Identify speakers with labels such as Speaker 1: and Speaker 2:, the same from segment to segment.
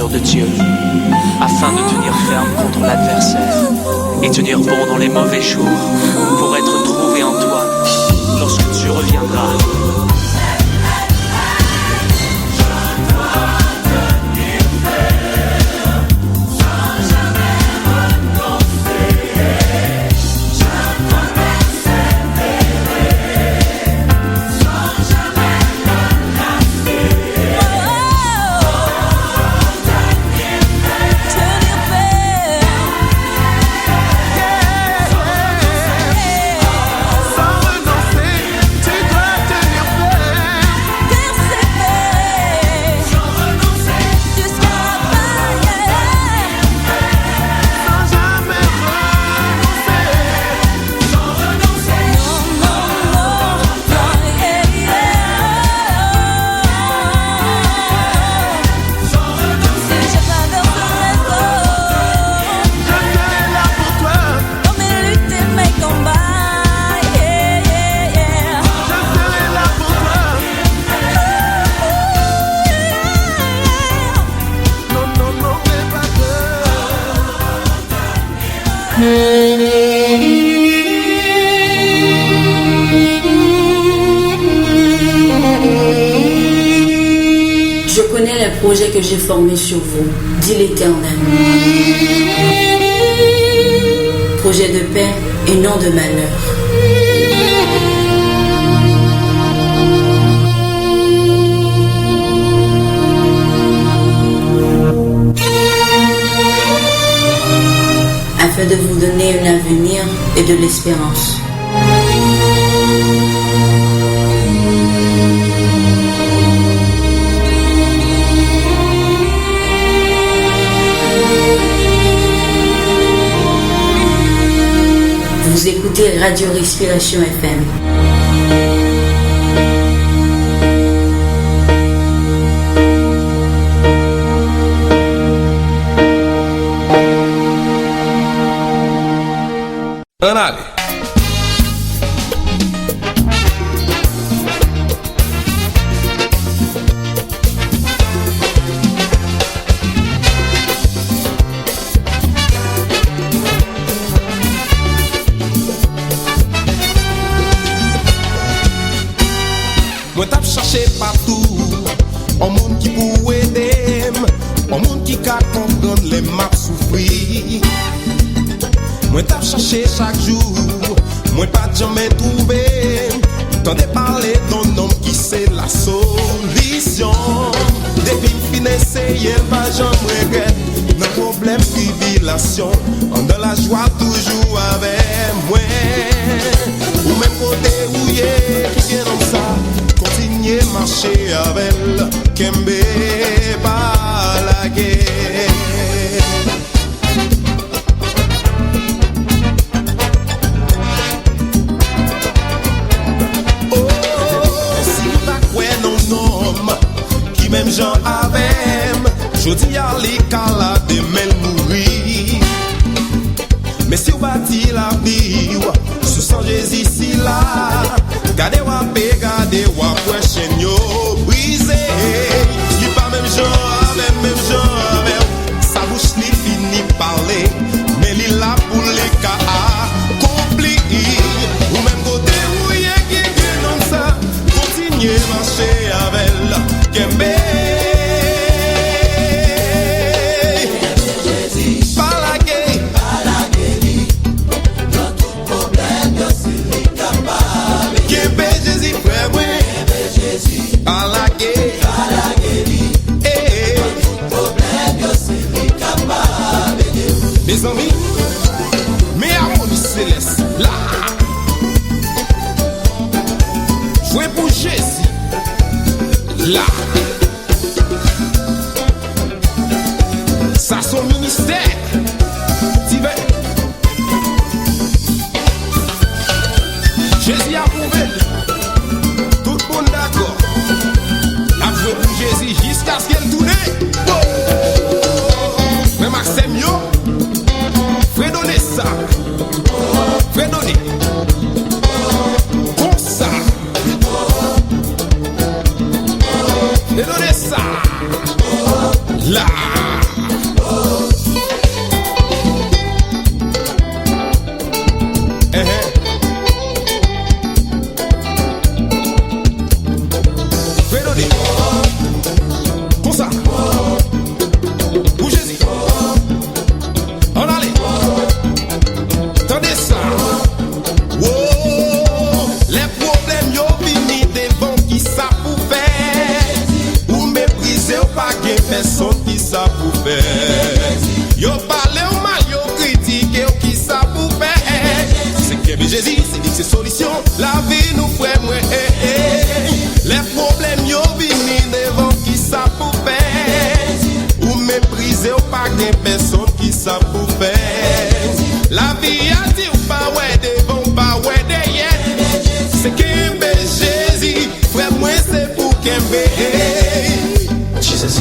Speaker 1: l'armure de Dieu, afin de tenir ferme contre l'adversaire et tenir bon dans les mauvais jours, pour être trouvé en toi lorsque tu reviendras.
Speaker 2: Je connais les projets que j'ai formés sur vous, dit l'Éternel. Projet de paix et non de malheur. Afin de vous donner un avenir et de l'espérance. Vous écoutez Radio Respiration FM.
Speaker 3: Anale. Moi t'ap cherché partout, un monde qui pour aider, un monde qui ka comprendre les maps souffrir. Moi t'ap cherché chaque jour, moi pas jamais trouvé. T'entendais parler d'un homme qui c'est la solution. Depuis fin essayer, pas jamais regrette. Nos problèmes, tribulation, on dans la joie toujours avec moi. Ou même côté où y'a qui vient comme ça. Continuer marcher avec elle, Kembe pas la guerre. Oh, si vous t'acquez non homme, qui même Jean avait, je dis à l'écala de mêle mourir. Mais si vous bâti la vie, sous son Jésus ici là. Gade wapé, gade wapwe chen yo brisé. Li pa même genre avec même genre avec. Sa bouche li fini parler, mais li la pour les ka accompli. Ou même côté où y'a qui comme ça, continuer marcher avec elle. Kembe. Mes amis, mes harmonies célestes, là, jouez pour Jésus, là, ça son ministère, divin. Jésus a prouvé, tout le monde d'accord, la joué pour Jésus jusqu'à ce qu'elle tourne. Mais Maxime yo, fais donner ça, fais donner, comme ça, fais donner.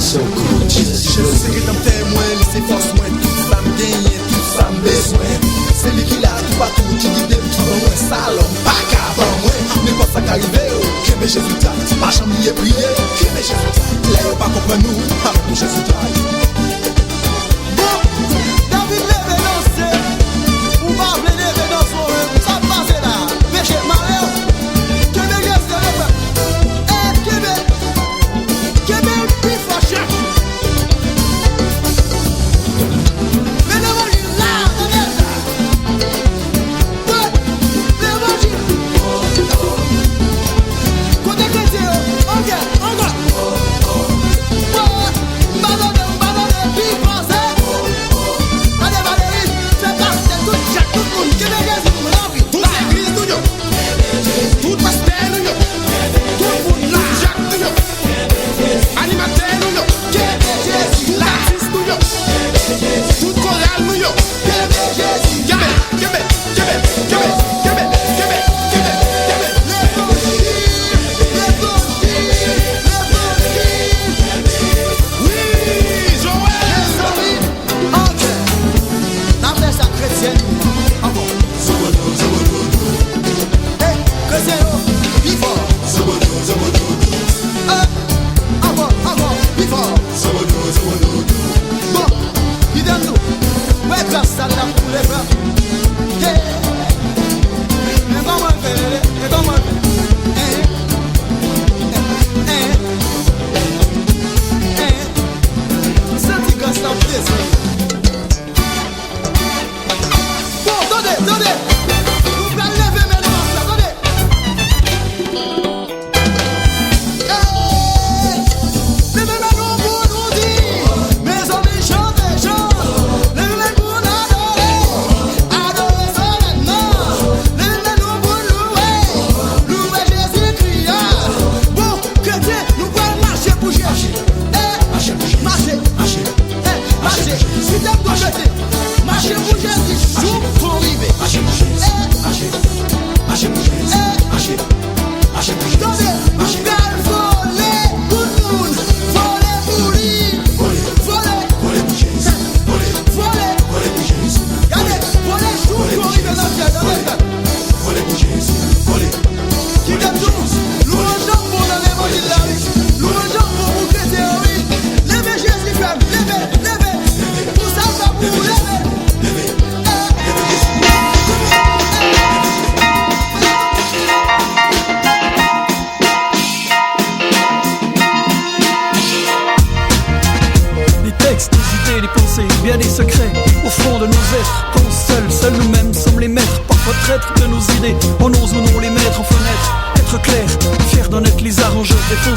Speaker 4: so good, Jesus
Speaker 3: Je sais que t'en témoin, c'est force moins. Tout ça me gagne, tout ça me besoin. C'est lui qui l'a tout partout, qui guide, qui va moins salon, pas qu'à bon moins. N'importe ça qu'arrive, que mes Jésus t'aille. Pas chambre y est prié, que mes Jésus t'aille. Là y'a pas comprendre nous, avec mes Jésus t'aille. Bon, David lève danser, ou pas lève danser, ça passe là, péché malheur. Que mes gars se lèvent, que mes plus fâchés.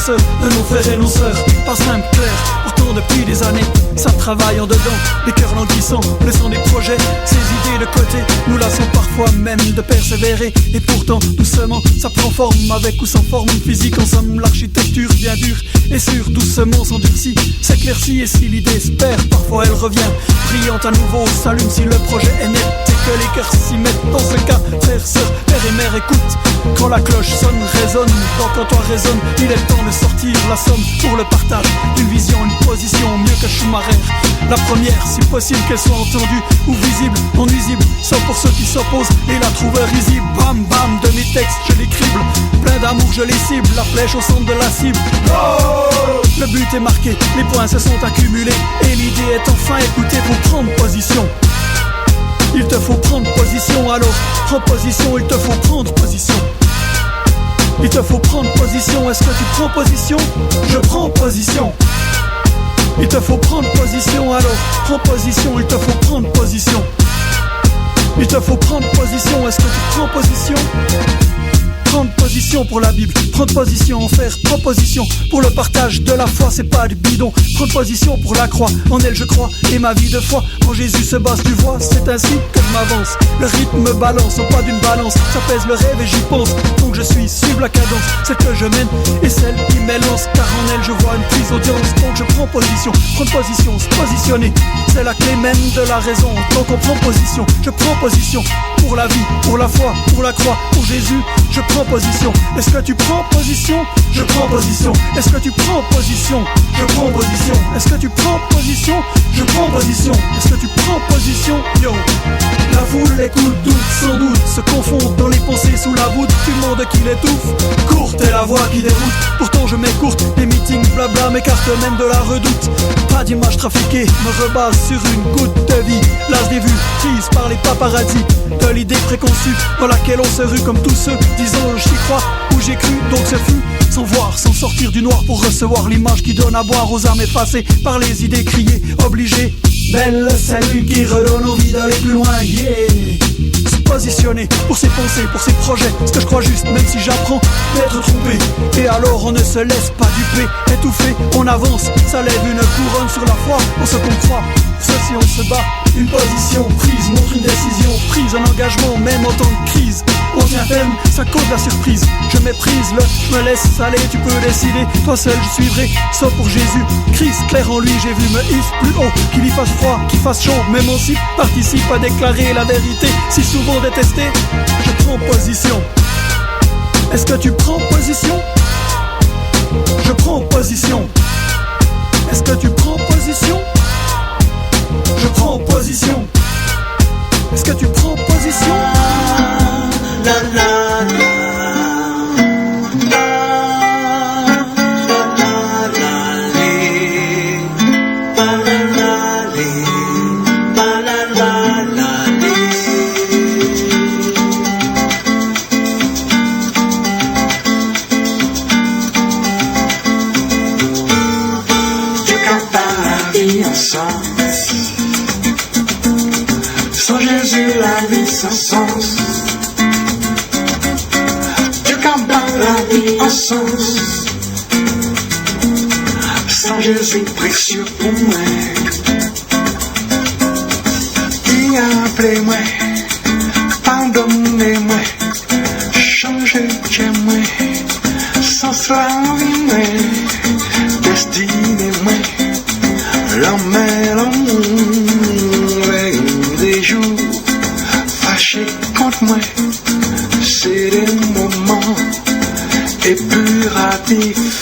Speaker 5: De nos frères et nos sœurs, pas simple, clair. Pourtant depuis des années, ça travaille en dedans. Les cœurs languissants, le sang des projets. Ces idées de côté, nous lassons parfois même de persévérer. Et pourtant, doucement, ça prend forme. Avec ou sans forme physique, en somme, l'architecture bien dure et sûre, doucement s'endurcit, s'éclaircit. Et si l'idée se perd, parfois elle revient brillante à nouveau, s'allume si le projet est net et que les cœurs s'y mettent. Dans ce cas, frères, sœurs, père et mère, écoute. Quand la cloche sonne, résonne, quand toi résonne, il est temps de sortir la somme pour le partage d'une vision, une position mieux que Schumacher. La première, si possible qu'elle soit entendue ou visible, non nuisible, sauf pour ceux qui s'opposent et la trouvent risible. Bam bam, de mes textes, je les crible, plein d'amour je les cible, la flèche au centre de la cible. Oh, le but est marqué, les points se sont accumulés et l'idée est enfin écoutée pour prendre position. Il te faut prendre position, alors prends position, il te faut prendre position. Il te faut prendre position, est-ce que tu prends position? Je prends position. Il te faut prendre position, alors prends position, il te faut prendre position. Il te faut prendre position, est-ce que tu prends position? Prendre position pour la Bible, prendre position en faire proposition pour le partage de la foi, c'est pas du bidon. Prendre position pour la croix, en elle je crois, et ma vie de foi en Jésus se base, tu vois, c'est ainsi que je m'avance. Le rythme me balance, au pas d'une balance, ça pèse le rêve et j'y pense. Donc je suivre la cadence, celle que je mène et celle qui m'élance, car en elle je vois une prise d'audience. Donc je prends position, prendre position, se positionner, c'est la clé même de la raison. Donc on prend position, je prends position pour la vie, pour la foi, pour la croix, pour Jésus. je prends position. Est-ce que tu prends position? Je prends position. Est-ce que tu prends position? Je prends position. Est-ce que tu prends position? Je prends position. Est-ce que tu prends position? Yo. La foule écoute toutes sans doute, se confondent dans les pensées sous la voûte du monde qui l'étouffe. Courte est la voix qui déroute, pourtant je m'écourte. Les meetings blabla m'écartent même de la redoute. Pas d'image trafiquée, me rebase sur une goutte de vie. Las des vues, prise par les paparazzis, de l'idée préconçue dans laquelle on se rue comme tous ceux. Disons j'y crois ou j'ai cru, donc ce fut sans voir, sans sortir du noir pour recevoir l'image qui donne à boire aux âmes effacées par les idées criées, obligées. Belle salut qui redonne envie d'aller plus loin, yeah. Se positionner pour ses pensées, pour ses projets, ce que je crois juste, même si j'apprends d'être trompé. Et alors on ne se laisse pas duper, étouffé, on avance, ça lève une couronne sur la foi, on se comprend. Ceci on se bat, une position prise montre une décision prise, un engagement même en temps de crise. On tient ferme, ça cause la surprise. Je méprise je me laisse aller, tu peux décider. Toi seul je suivrai, sauf pour Jésus. Christ clair en lui, j'ai vu me hisse plus haut. Qu'il y fasse froid, qu'il fasse chaud, m'émancipe, participe à déclarer la vérité. Si souvent détesté, je prends position. Est-ce que tu prends position? Je prends position. Est-ce que tu prends position? Je prends position. Est-ce que tu prends position?
Speaker 4: La la la.
Speaker 6: Sans Jésus, la vie sans sens. Dieu campe dans la vie en sens. Sans Jésus, précieux pour moi. Il a appelé moi, pardonnez-moi, changez de moi, sans cela moi, destinez-moi, l'homme et l'amour, des jours fâchés contre moi, c'est des moments épuratifs.